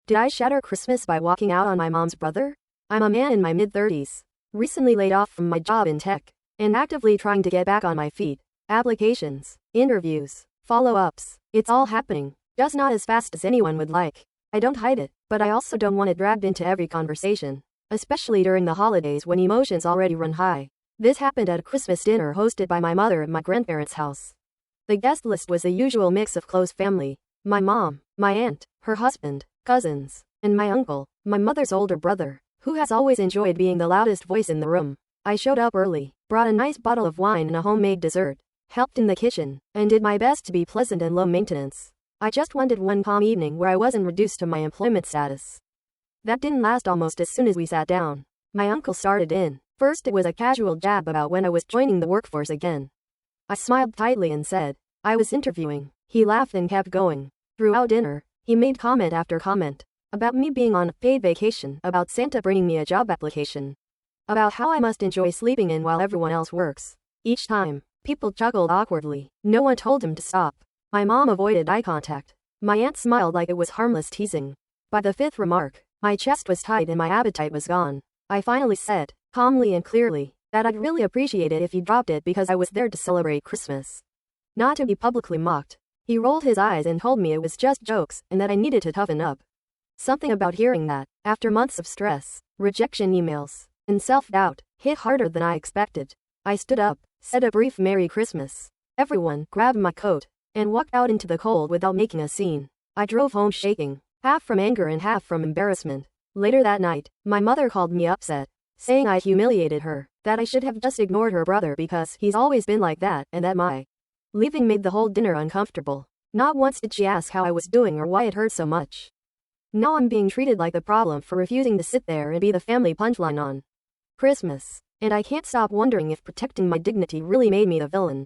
Did I shatter Christmas by walking out on my mom's brother? I'm a man in my mid-30s, recently laid off from my job in tech, and actively trying to get back on my feet. Applications, interviews, follow-ups, it's all happening, just not as fast as anyone would like. I don't hide it, but I also don't want it dragged into every conversation, especially during the holidays when emotions already run high. This happened at a Christmas dinner hosted by my mother at my grandparents' house. The guest list was the usual mix of close family: my mom, my aunt, her husband, cousins, and my uncle, my mother's older brother, who has always enjoyed being the loudest voice in the room. I showed up early, brought a nice bottle of wine and a homemade dessert, helped in the kitchen, and did my best to be pleasant and low maintenance. I just wanted one calm evening where I wasn't reduced to my employment status. That didn't last. Almost as soon as we sat down, my uncle started in. First it was a casual jab about when I was joining the workforce again. I smiled tightly and said I was interviewing. He laughed and kept going. Throughout dinner, he made comment after comment about me being on a paid vacation, about Santa bringing me a job application, about how I must enjoy sleeping in while everyone else works. Each time, people chuckled awkwardly. No one told him to stop. My mom avoided eye contact. My aunt smiled like it was harmless teasing. By the fifth remark, my chest was tight and my appetite was gone. I finally said, calmly and clearly, that I'd really appreciate it if he dropped it because I was there to celebrate Christmas, not to be publicly mocked. He rolled his eyes and told me it was just jokes and that I needed to toughen up. Something about hearing that, after months of stress, rejection emails, and self-doubt, hit harder than I expected. I stood up, said a brief Merry Christmas. Everyone grabbed my coat and walked out into the cold without making a scene. I drove home shaking, half from anger and half from embarrassment. Later that night, my mother called me upset, saying I humiliated her, that I should have just ignored her brother because he's always been like that, and that my leaving made the whole dinner uncomfortable. Not once did she ask how I was doing or why it hurt so much. Now I'm being treated like the problem for refusing to sit there and be the family punchline on Christmas, and I can't stop wondering if protecting my dignity really made me the villain.